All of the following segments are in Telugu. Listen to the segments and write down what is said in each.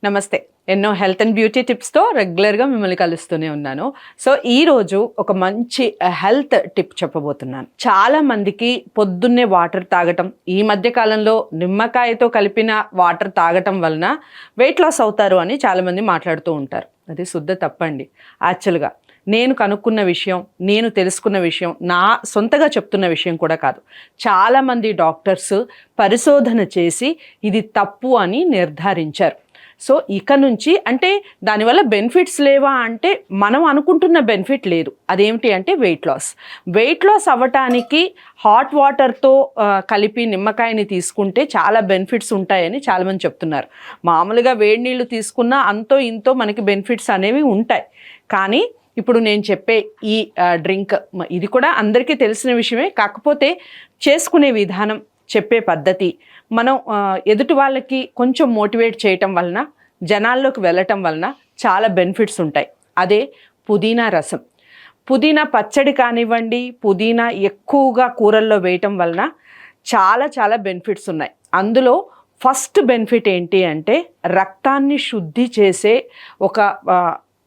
నమస్తే. ఎన్నో హెల్త్ అండ్ బ్యూటీ టిప్స్‌తో రెగ్యులర్‌గా మిమ్మల్ని కలుస్తూనే ఉన్నాను. సో, ఈరోజు ఒక మంచి హెల్త్ టిప్ చెప్పబోతున్నాను. చాలా మందికి పొద్దున్నే వాటర్ తాగటం, ఈ మధ్య కాలంలో నిమ్మకాయతో కలిపిన వాటర్ తాగటం వలన వెయిట్ లాస్ అవుతారు అని చాలామంది మాట్లాడుతూ ఉంటారు. అది శుద్ధ తప్పండి. యాక్చువల్‌గా నేను కనుక్కున్న విషయం, నేను తెలుసుకున్న విషయం, నా సొంతగా చెప్తున్న విషయం కూడా కాదు. చాలామంది డాక్టర్స్ పరిశోధన చేసి ఇది తప్పు అని నిర్ధారించారు. సో ఇక నుంచి అంటే దానివల్ల బెనిఫిట్స్ లేవా అంటే మనం అనుకుంటున్న బెనిఫిట్ లేదు. అదేమిటి అంటే వెయిట్ లాస్. వెయిట్ లాస్ అవ్వటానికి హాట్ వాటర్తో కలిపి నిమ్మకాయని తీసుకుంటే చాలా బెనిఫిట్స్ ఉంటాయని చాలామంది చెప్తున్నారు. మామూలుగా వేడి నీళ్ళు తీసుకున్నా అంతో ఇంతో మనకి బెనిఫిట్స్ అనేవి ఉంటాయి. కానీ ఇప్పుడు నేను చెప్పే ఈ డ్రింక్ ఇది కూడా అందరికీ తెలిసిన విషయమే. కాకపోతే చేసుకునే విధానం, చెప్పే పద్ధతి మనం ఎదుటి వాళ్ళకి కొంచెం మోటివేట్ చేయటం వలన, జనాల్లోకి వెళ్ళటం వలన చాలా బెనిఫిట్స్ ఉంటాయి. అదే పుదీనా రసం. పుదీనా పచ్చడి కానివ్వండి, పుదీనా ఎక్కువగా కూరల్లో వేయటం వలన చాలా చాలా బెనిఫిట్స్ ఉన్నాయి. అందులో ఫస్ట్ బెనిఫిట్ ఏంటి అంటే రక్తాన్ని శుద్ధి చేసే ఒక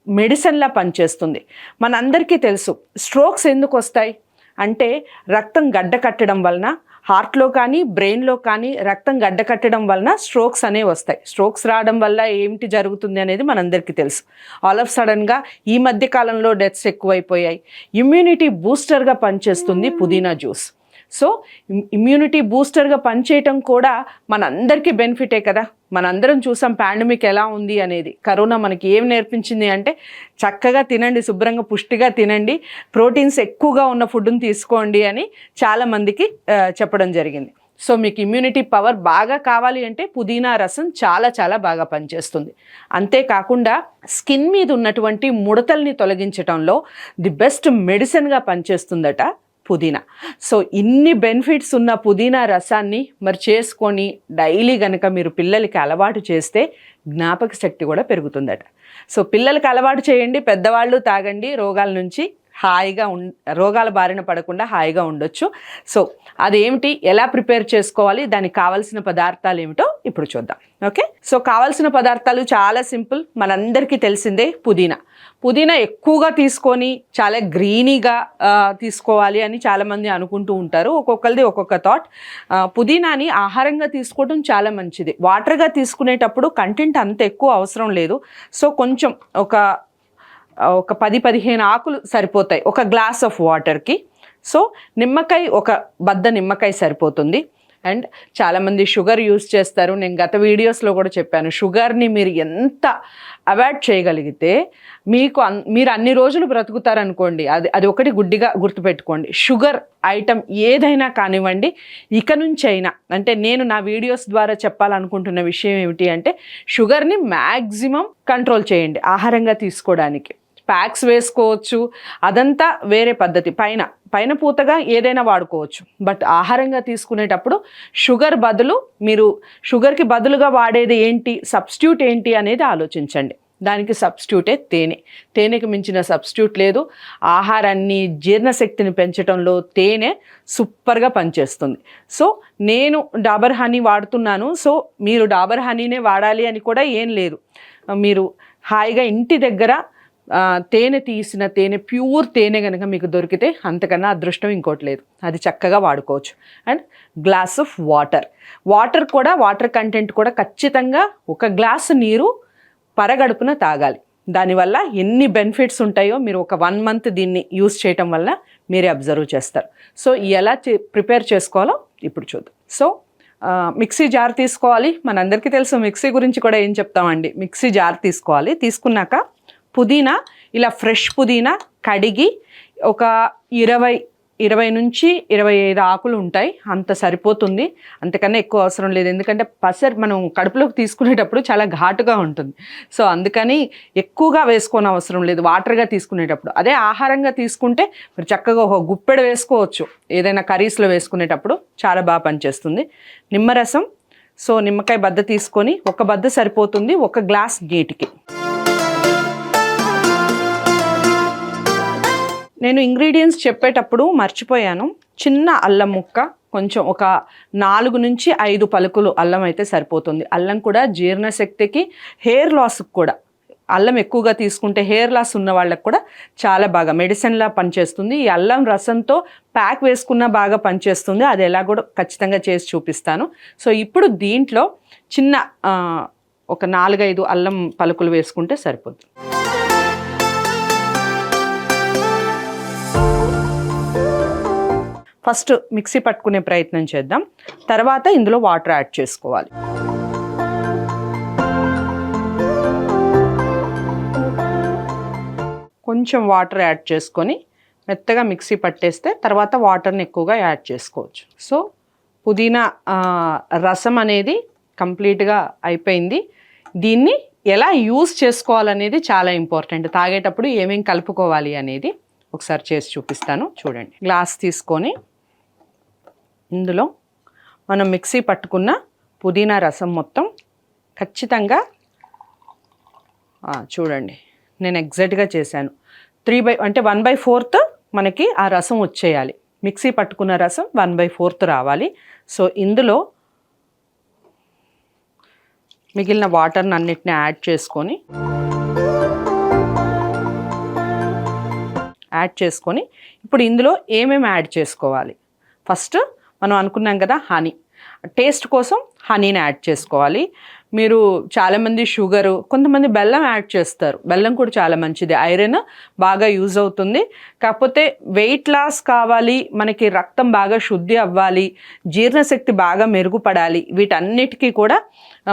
మెడిసిన్లా పనిచేస్తుంది. మనందరికీ తెలుసు స్ట్రోక్స్ ఎందుకు వస్తాయి అంటే రక్తం గడ్డ కట్టడం వలన, హార్ట్లో కానీ బ్రెయిన్లో కానీ రక్తం గడ్డ కట్టడం వలన స్ట్రోక్స్ అనేవి వస్తాయి. స్ట్రోక్స్ రావడం వల్ల ఏమిటి జరుగుతుంది అనేది మనందరికీ తెలుసు. ఆల్ ఆఫ్ సడన్గా ఈ మధ్య కాలంలో డెత్స్ ఎక్కువైపోయాయి. ఇమ్యూనిటీ బూస్టర్గా పనిచేస్తుంది పుదీనా జ్యూస్. సో ఇమ్యూనిటీ బూస్టర్గా పనిచేయటం కూడా మనందరికీ బెనిఫిటే కదా. మనందరం చూసాం పాండమిక్ ఎలా ఉంది అనేది. కరోనా మనకి ఏం నేర్పించింది అంటే చక్కగా తినండి, శుభ్రంగా పుష్టిగా తినండి, ప్రోటీన్స్ ఎక్కువగా ఉన్న ఫుడ్ని తీసుకోండి అని చాలామందికి చెప్పడం జరిగింది. సో మీకు ఇమ్యూనిటీ పవర్ బాగా కావాలి అంటే పుదీనా రసం చాలా చాలా బాగా పనిచేస్తుంది. అంతేకాకుండా స్కిన్ మీద ఉన్నటువంటి ముడతల్ని తొలగించడంలో ది బెస్ట్ మెడిసిన్గా పనిచేస్తుందట పుదీనా. సో ఇన్ని బెనిఫిట్స్ ఉన్న పుదీనా రసాన్ని మరి చేసుకొని డైలీ కనుక మీరు పిల్లలకి అలవాటు చేస్తే జ్ఞాపక శక్తి కూడా పెరుగుతుందట. సో పిల్లలకి అలవాటు చేయండి, పెద్దవాళ్ళు తాగండి, రోగాల నుంచి హాయిగా రోగాల బారిన పడకుండా హాయిగా ఉండొచ్చు. సో అదేమిటి, ఎలా ప్రిపేర్ చేసుకోవాలి, దానికి కావాల్సిన పదార్థాలు ఏమిటో ఇప్పుడు చూద్దాం. ఓకే, సో కావాల్సిన పదార్థాలు చాలా సింపుల్, మనందరికీ తెలిసిందే. పుదీనా ఎక్కువగా తీసుకొని చాలా గ్రీనీగా తీసుకోవాలి అని చాలామంది అనుకుంటూ ఉంటారు. ఒక్కొక్కరిది ఒక్కొక్క థాట్. పుదీనాని ఆహారంగా తీసుకోవడం చాలా మంచిది. వాటర్గా తీసుకునేటప్పుడు కంటెంట్ అంత ఎక్కువ అవసరం లేదు. సో కొంచెం ఒక 10-15 ఆకులు సరిపోతాయి ఒక గ్లాస్ ఆఫ్ వాటర్కి. సో నిమ్మకాయ, ఒక బద్ద నిమ్మకాయ సరిపోతుంది. అండ్ చాలామంది షుగర్ యూస్ చేస్తారు. నేను గత వీడియోస్లో కూడా చెప్పాను, షుగర్ని మీరు ఎంత అవాయిడ్ చేయగలిగితే మీరు అన్ని రోజులు బ్రతుకుతారనుకోండి. అది ఒకటి గుడ్డిగా గుర్తుపెట్టుకోండి. షుగర్ ఐటమ్ ఏదైనా కానివ్వండి, ఇక నుంచి అయినా అంటే నేను నా వీడియోస్ ద్వారా చెప్పాలనుకుంటున్న విషయం ఏమిటి అంటే షుగర్ని మ్యాక్సిమం కంట్రోల్ చేయండి ఆహారంగా తీసుకోవడానికి. ప్యాక్స్ వేసుకోవచ్చు, అదంతా వేరే పద్ధతి. పైన పూతగా ఏదైనా వాడుకోవచ్చు. బట్ ఆహారంగా తీసుకునేటప్పుడు షుగర్ బదులు మీరు షుగర్కి బదులుగా వాడేది ఏంటి, సబ్స్టిట్యూట్ ఏంటి అనేది ఆలోచించండి. దానికి సబ్స్టిట్యూటే తేనెకి మించిన సబ్స్టిట్యూట్ లేదు. ఆహారాన్ని, జీర్ణశక్తిని పెంచడంలో తేనె సూపర్గా పనిచేస్తుంది. సో నేను డాబర్ హనీ వాడుతున్నాను. సో మీరు డాబర్ హనీనే వాడాలి అని కూడా ఏం లేదు. మీరు హాయిగా ఇంటి దగ్గర తేనె తీసిన తేనె, ప్యూర్ తేనె కనుక మీకు దొరికితే అంతకన్నా అదృష్టం ఇంకోటి లేదు. అది చక్కగా వాడుకోవచ్చు. అండ్ గ్లాస్ ఆఫ్ వాటర్ కూడా, వాటర్ కంటెంట్ కూడా ఖచ్చితంగా ఒక గ్లాసు నీరు పరగడుపున తాగాలి. దానివల్ల ఎన్ని బెనిఫిట్స్ ఉంటాయో మీరు ఒక 1 మంత్ దీన్ని యూస్ చేయటం వల్ల మీరే అబ్జర్వ్ చేస్తారు. సో ఎలా ప్రిపేర్ చేసుకోవాలో ఇప్పుడు చూద్దాం. సో మిక్సీ జార్ తీసుకోవాలి. మనందరికీ తెలుసు మిక్సీ గురించి కూడా ఏం చెప్తామండి. మిక్సీ జార్ తీసుకోవాలి. తీసుకున్నాక పుదీనా, ఇలా ఫ్రెష్ పుదీనా కడిగి ఒక 20 నుంచి 25 ఆకులు ఉంటాయి, అంత సరిపోతుంది. అంతకన్నా ఎక్కువ అవసరం లేదు. ఎందుకంటే మనం కడుపులోకి తీసుకునేటప్పుడు చాలా ఘాటుగా ఉంటుంది. సో అందుకని ఎక్కువగా వేసుకోని అవసరం లేదు వాటర్గా తీసుకునేటప్పుడు. అదే ఆహారంగా తీసుకుంటే మీరు చక్కగా ఒక గుప్పెడు వేసుకోవచ్చు. ఏదైనా కర్రీస్లో వేసుకునేటప్పుడు చాలా బాగా పనిచేస్తుంది. నిమ్మరసం, సో నిమ్మకాయ బద్ద తీసుకొని, ఒక బద్ద సరిపోతుంది ఒక గ్లాస్ నీటికి. నేను ఇంగ్రీడియంట్స్ చెప్పేటప్పుడు మర్చిపోయాను. చిన్న అల్లం ముక్క, కొంచెం ఒక 4 నుంచి 5 పలుకులు అల్లం అయితే సరిపోతుంది. అల్లం కూడా జీర్ణశక్తికి, హెయిర్ లాస్కి కూడా, అల్లం ఎక్కువగా తీసుకుంటే హెయిర్ లాస్ ఉన్న వాళ్ళకి కూడా చాలా బాగా మెడిసిన్లా పనిచేస్తుంది. ఈ అల్లం రసంతో ప్యాక్ వేసుకున్న బాగా పనిచేస్తుంది. అది ఎలా కూడా ఖచ్చితంగా చేసి చూపిస్తాను. సో ఇప్పుడు దీంట్లో చిన్న ఒక 4-5 అల్లం పలుకులు వేసుకుంటే సరిపోతుంది. ఫస్ట్ మిక్సీ పట్టుకునే ప్రయత్నం చేద్దాం. తర్వాత ఇందులో వాటర్ యాడ్ చేసుకోవాలి. కొంచెం వాటర్ యాడ్ చేసుకొని మెత్తగా మిక్సీ పట్టేస్తే తర్వాత వాటర్ని ఎక్కువగా యాడ్ చేసుకోవచ్చు. సో పుదీనా రసం అనేది కంప్లీట్గా అయిపోయింది. దీన్ని ఎలా యూస్ చేసుకోవాలనేది చాలా ఇంపార్టెంట్. తాగేటప్పుడు ఏమేమి కలుపుకోవాలి అనేది ఒకసారి చేసి చూపిస్తాను. చూడండి, గ్లాస్ తీసుకొని ఇందులో మనం మిక్సీ పట్టుకున్న పుదీనా రసం మొత్తం ఖచ్చితంగా చూడండి, నేను ఎగ్జాక్ట్గా చేశాను. 1/4 మనకి ఆ రసం వచ్చేయాలి. మిక్సీ పట్టుకున్న రసం 1/4 రావాలి. సో ఇందులో మిగిలిన వాటర్ని అన్నిటిని యాడ్ చేసుకొని ఇప్పుడు ఇందులో ఏమేమి యాడ్ చేసుకోవాలి. ఫస్ట్ మనం అనుకున్నాం కదా, హనీ. టేస్ట్ కోసం హనీని యాడ్ చేసుకోవాలి. మీరు చాలామంది షుగరు, కొంతమంది బెల్లం యాడ్ చేస్తారు. బెల్లం కూడా చాలా మంచిది, ఐరన్ బాగా యూజ్ అవుతుంది. కాకపోతే వెయిట్ లాస్ కావాలి, మనకి రక్తం బాగా శుద్ధి అవ్వాలి, జీర్ణశక్తి బాగా మెరుగుపడాలి, వీటన్నిటికీ కూడా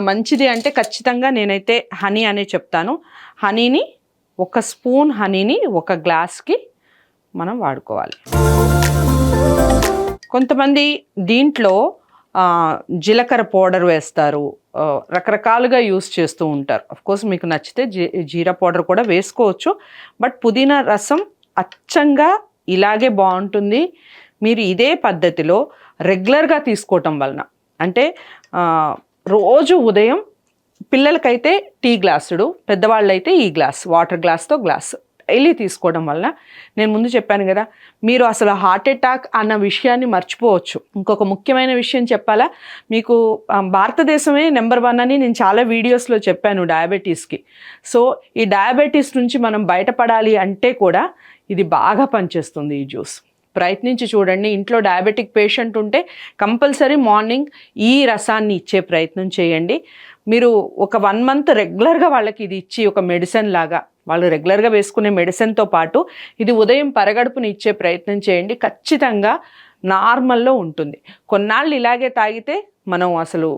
మంచిది అంటే ఖచ్చితంగా నేనైతే హనీ అనే చెప్తాను. హనీని 1 స్పూన్ హనీని 1 గ్లాస్కి మనం వాడుకోవాలి. కొంతమంది దీంట్లో జీలకర్ర పౌడర్ వేస్తారు, రకరకాలుగా యూస్ చేస్తూ ఉంటారు. అఫ్కోర్స్ మీకు నచ్చితే జీరా పౌడర్ కూడా వేసుకోవచ్చు. బట్ పుదీనా రసం అచ్చంగా ఇలాగే బాగుంటుంది. మీరు ఇదే పద్ధతిలో రెగ్యులర్గా తీసుకోవటం వలన, అంటే రోజు ఉదయం పిల్లలకైతే టీ గ్లాసుడు, పెద్దవాళ్ళైతే ఈ గ్లాస్, వాటర్ గ్లాస్తో గ్లాస్ డైలీ తీసుకోవడం వల్ల, నేను ముందు చెప్పాను కదా, మీరు అసలు హార్ట్ అటాక్ అన్న విషయాన్ని మర్చిపోవచ్చు. ఇంకొక ముఖ్యమైన విషయం చెప్పాలా మీకు, భారతదేశమే నెంబర్ 1 అని నేను చాలా వీడియోస్లో చెప్పాను డయాబెటీస్కి. సో ఈ డయాబెటీస్ నుంచి మనం బయటపడాలి అంటే కూడా ఇది బాగా పనిచేస్తుంది ఈ జ్యూస్. ప్రయత్నించి చూడండి. ఇంట్లో డయాబెటిక్ పేషెంట్ ఉంటే కంపల్సరీ మార్నింగ్ ఈ రసాన్ని ఇచ్చే ప్రయత్నం చేయండి. మీరు ఒక 1 మంత్ రెగ్యులర్గా వాళ్ళకి ఇది ఇచ్చి ఒక మెడిసిన్ లాగా, వాళ్ళు రెగ్యులర్గా వేసుకునే మెడిసిన్తో పాటు ఇది ఉదయం పరగడుపుని ఇచ్చే ప్రయత్నం చేయండి. ఖచ్చితంగా నార్మల్లో ఉంటుంది. కొన్నాళ్ళు ఇలాగే తాగితే మనం అసలు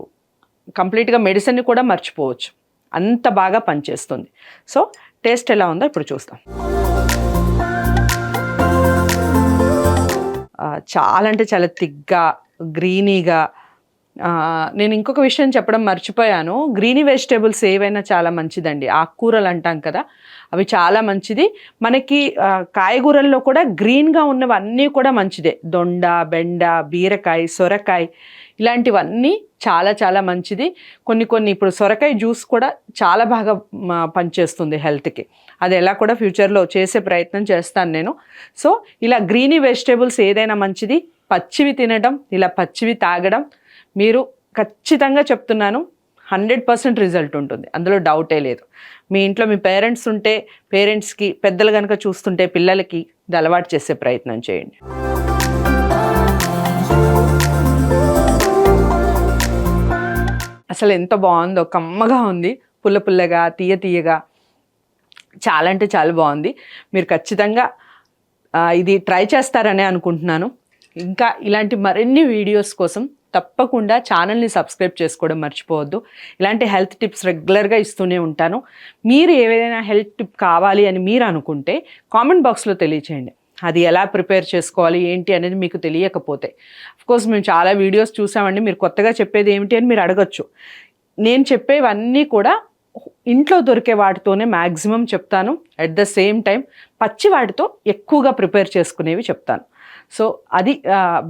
కంప్లీట్గా మెడిసిన్ని కూడా మర్చిపోవచ్చు, అంత బాగా పనిచేస్తుంది. సో టేస్ట్ ఎలా ఉందో ఇప్పుడు చూస్తాం. చాలా అంటే చాలా థిక్గా, గ్రీనీగా. నేను ఇంకొక విషయం చెప్పడం మర్చిపోయాను, గ్రీనీ వెజిటేబుల్స్ ఏవైనా చాలా మంచిదండి. ఆకుకూరలు అంటాం కదా, అవి చాలా మంచిది. మనకి కాయగూరల్లో కూడా గ్రీన్గా ఉన్నవన్నీ కూడా మంచిదే. దొండ, బెండ, బీరకాయ, సొరకాయ ఇలాంటివన్నీ చాలా చాలా మంచిది. కొన్ని ఇప్పుడు సొరకాయ జ్యూస్ కూడా చాలా బాగా పనిచేస్తుంది హెల్త్కి. అది ఎలా కూడా ఫ్యూచర్లో చేసే ప్రయత్నం చేస్తాను నేను. సో ఇలా గ్రీనీ వెజిటేబుల్స్ ఏదైనా మంచిది. పచ్చివి తినడం, ఇలా పచ్చివి తాగడం, మీరు ఖచ్చితంగా చెప్తున్నాను 100% రిజల్ట్ ఉంటుంది, అందులో డౌటే లేదు. మీ ఇంట్లో మీ పేరెంట్స్ ఉంటే పేరెంట్స్కి, పెద్దలు కనుక చూస్తుంటే పిల్లలకి ఇది అలవాటు చేసే ప్రయత్నం చేయండి. అసలు ఎంత బాగుందో, కమ్మగా ఉంది, పుల్ల పుల్లగా, తీయగా, చాలా అంటే చాలా బాగుంది. మీరు ఖచ్చితంగా ఇది ట్రై చేస్తారనే అనుకుంటున్నాను. ఇంకా ఇలాంటి మరిన్ని వీడియోస్ కోసం తప్పకుండా ఛానల్ని సబ్స్క్రైబ్ చేసుకోవడం మర్చిపోవద్దు. ఇలాంటి హెల్త్ టిప్స్ రెగ్యులర్గా ఇస్తూనే ఉంటాను. మీరు ఏదైనా హెల్త్ టిప్ కావాలి అని మీరు అనుకుంటే కామెంట్ బాక్స్లో తెలియచేయండి. అది ఎలా ప్రిపేర్ చేసుకోవాలి ఏంటి అనేది మీకు తెలియకపోతే. అఫ్కోర్స్ మేము చాలా వీడియోస్ చూసామండి, మీరు కొత్తగా చెప్పేది ఏమిటి అని మీరు అడగచ్చు. నేను చెప్పేవన్నీ కూడా ఇంట్లో దొరికే వాటితోనే మ్యాక్సిమం చెప్తాను. అట్ ద సేమ్ టైం పచ్చి వాటితో ఎక్కువగా ప్రిపేర్ చేసుకునేవి చెప్తాను. సో అది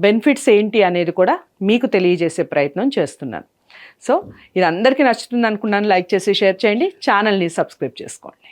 బెనిఫిట్స్ ఏంటి అనేది కూడా మీకు తెలియజేసే ప్రయత్నం చేస్తున్నాను. సో ఇది అందరికీ నచ్చుతుంది అనుకున్నాను. లైక్ చేసి షేర్ చేయండి, ఛానల్ని సబ్స్క్రైబ్ చేసుకోండి.